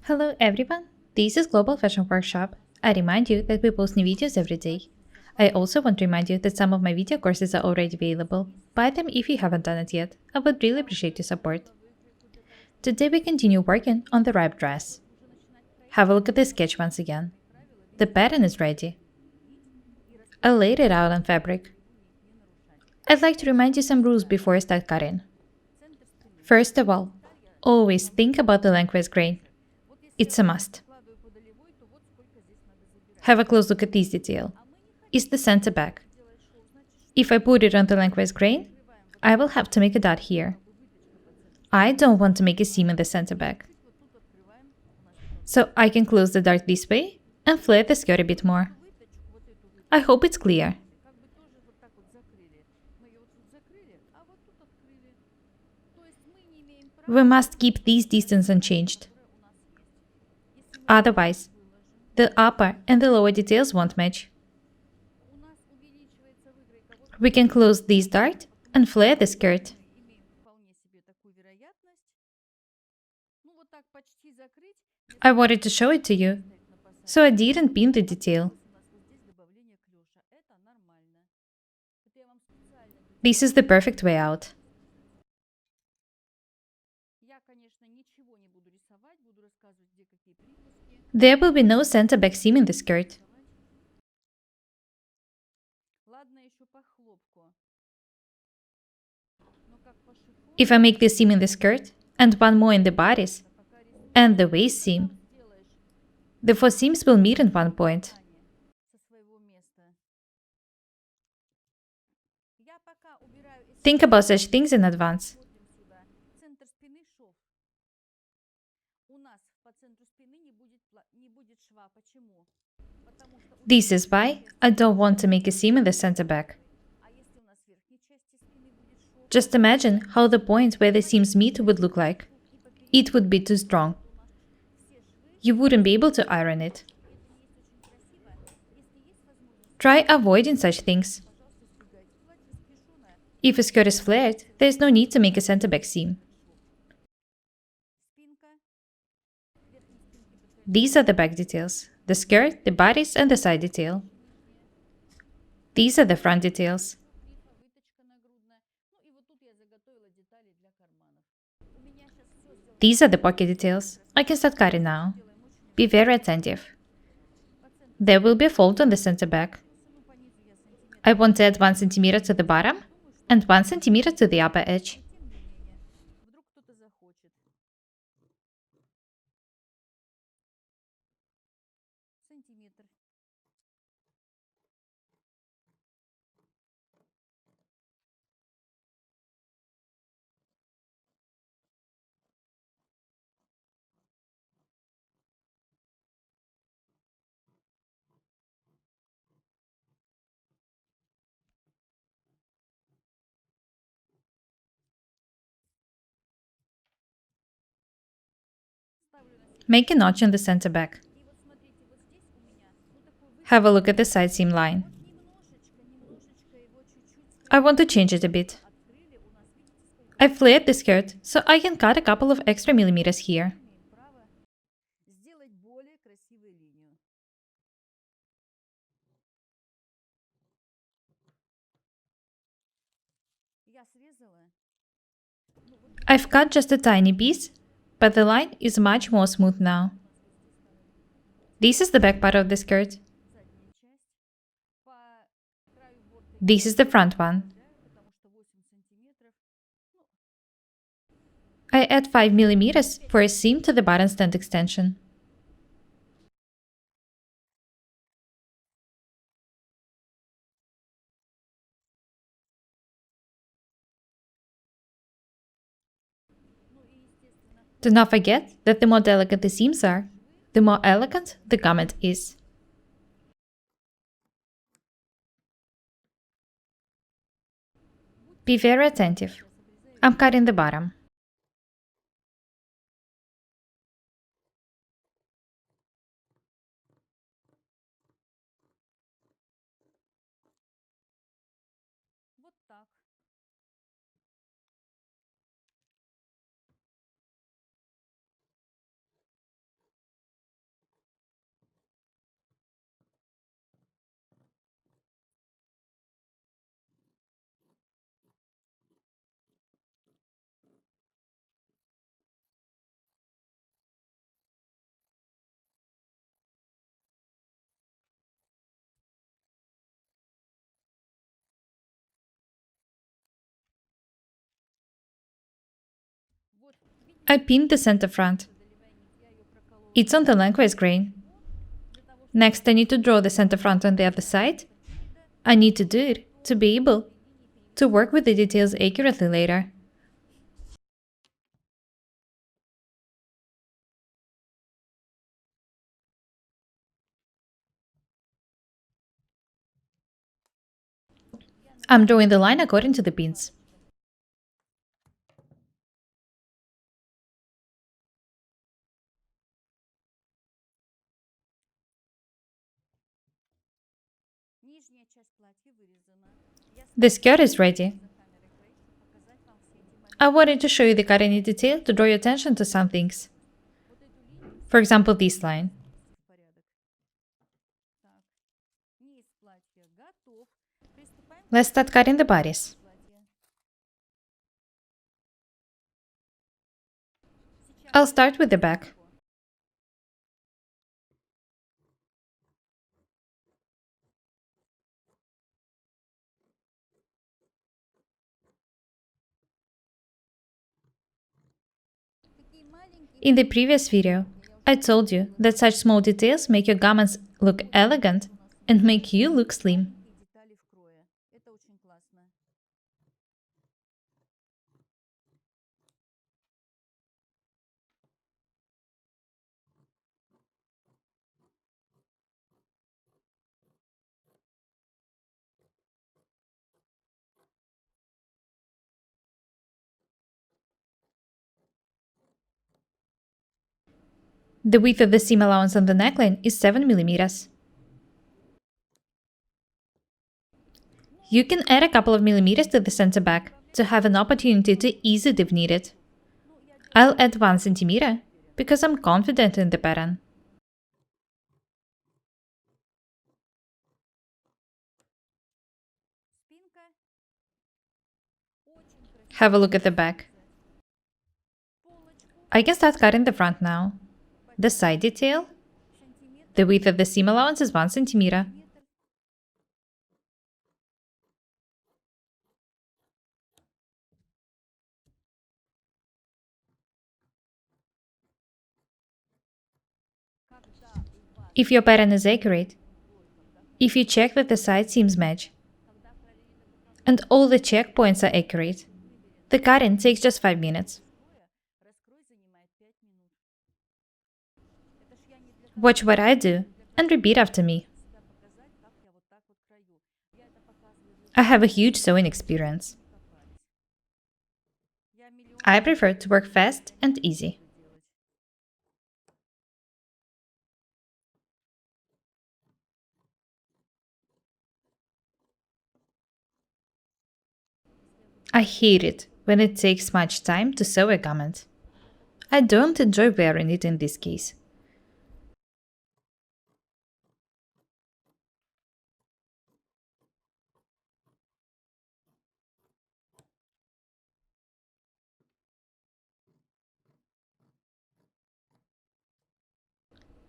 Hello everyone, this is Global Fashion Workshop. I remind you that we post new videos every day. I also want to remind you that some of my video courses are already available. Buy them if you haven't done it yet. I would really appreciate your support. Today we continue working on the wrap dress. Have a look at this sketch once again. The pattern is ready. I laid it out on fabric. I'd like to remind you some rules before I start cutting. First of all, always think about the lengthwise grain. It's a must. Have a close look at this detail. It's the center back. If I put it on the lengthwise grain, I will have to make a dot here. I don't want to make a seam in the center back. So I can close the dart this way and flare the skirt a bit more. I hope it's clear. We must keep this distance unchanged. Otherwise, the upper and the lower details won't match. We can close this dart and flare the skirt. I wanted to show it to you, so I didn't pin the detail. This is the perfect way out. There will be no center back seam in the skirt. If I make this seam in the skirt, and one more in the bodice, and the waist seam, the four seams will meet in one point. Think about such things in advance. This is why I don't want to make a seam in the center back. Just imagine how the point where the seams meet would look like. It would be too strong. You wouldn't be able to iron it. Try avoiding such things. If a skirt is flared, there is no need to make a center back seam. These are the back details: the skirt, the bodice, and the side detail. These are the front details. These are the pocket details. I can start cutting now. Be very attentive. There will be a fold on the center back. I want to add 1 cm to the bottom and 1 cm to the upper edge. Make a notch on the center back. Have a look at the side seam line. I want to change it a bit. I flared the skirt, so I can cut a couple of extra millimeters here. I've cut just a tiny piece, but the line is much more smooth now. This is the back part of the skirt. This is the front one. I add 5 millimeters for a seam to the button stand extension. Do not forget that the more delicate the seams are, the more elegant the garment is. Be very attentive. I'm cutting the bottom. I pinned the center front. It's on the lengthwise grain. Next, I need to draw the center front on the other side. I need to do it to be able to work with the details accurately later. I'm drawing the line according to the pins. The skirt is ready. I wanted to show you the cutting in detail to draw your attention to some things. For example, this line. Let's start cutting the bodies. I'll start with the back. In the previous video, I told you that such small details make your garments look elegant and make you look slim. The width of the seam allowance on the neckline is 7 mm. You can add a couple of millimeters to the center back to have an opportunity to ease it if needed. I'll add 1 cm because I'm confident in the pattern. Have a look at the back. I can start cutting the front now. The side detail. The width of the seam allowance is 1 cm. If your pattern is accurate, if you check that the side seams match, and all the checkpoints are accurate, the cutting takes just 5 minutes. Watch what I do and repeat after me. I have a huge sewing experience. I prefer to work fast and easy. I hate it when it takes much time to sew a garment. I don't enjoy wearing it in this case.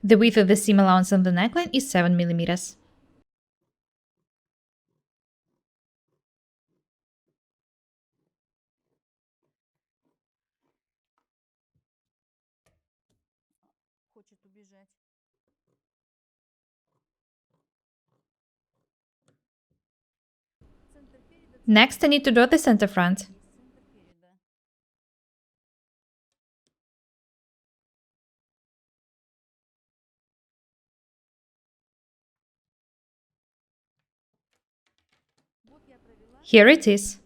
The width of the seam allowance on the neckline is 7 mm. Next, I need to draw the center front. Here it is.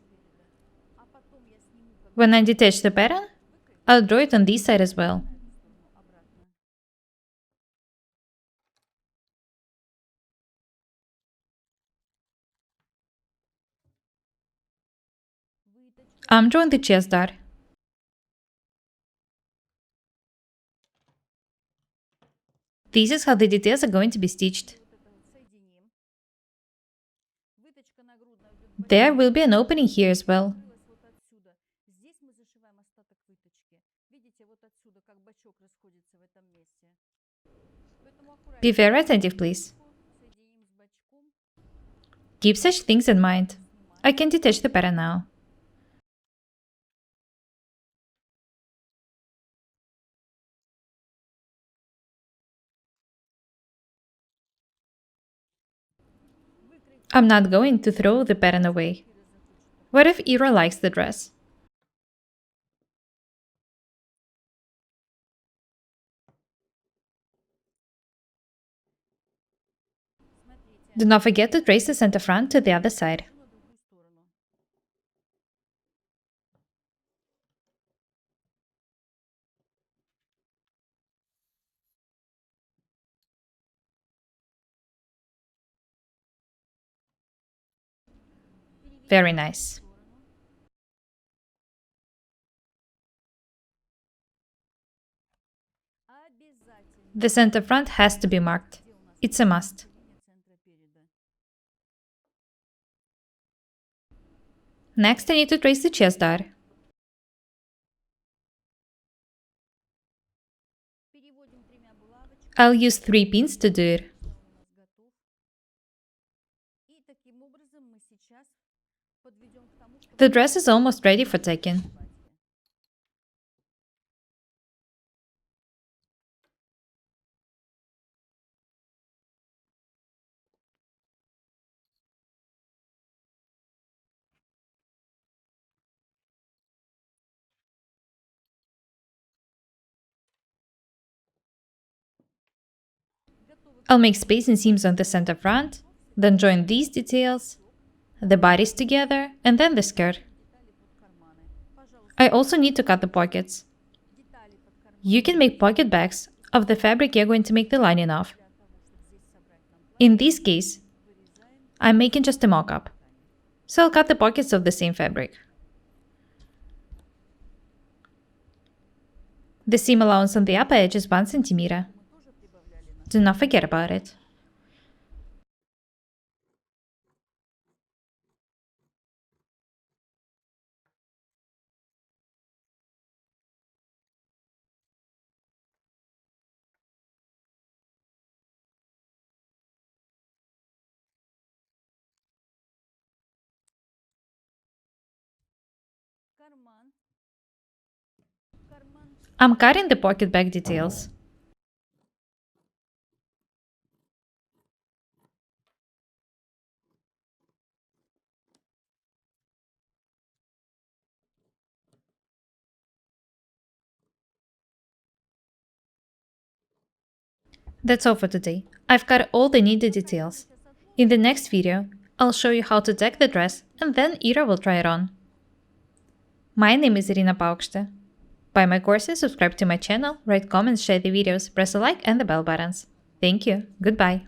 When I detach the pattern, I'll draw it on this side as well. I'm drawing the chest dart. This is how the details are going to be stitched. There will be an opening here as well. Be very attentive, please. Keep such things in mind. I can detach the pattern now. I'm not going to throw the pattern away. What if Ira likes the dress? Do not forget to trace the center front to the other side. Very nice. The center front has to be marked. It's a must. Next, I need to trace the chest dart. I'll use 3 pins to do it. The dress is almost ready for tacking. I'll make space and seams on the center front, then join these details, the bodies together, and then the skirt. I also need to cut the pockets. You can make pocket bags of the fabric you're going to make the lining of. In this case, I'm making just a mock-up, so I'll cut the pockets of the same fabric. The seam allowance on the upper edge is 1 centimeter. Do not forget about it. I'm cutting the pocket bag details. That's all for today. I've cut all the needed details. In the next video, I'll show you how to tack the dress and then Ira will try it on. My name is Irina Paukshte. Buy my courses, subscribe to my channel, write comments, share the videos, press the like and the bell buttons. Thank you. Goodbye.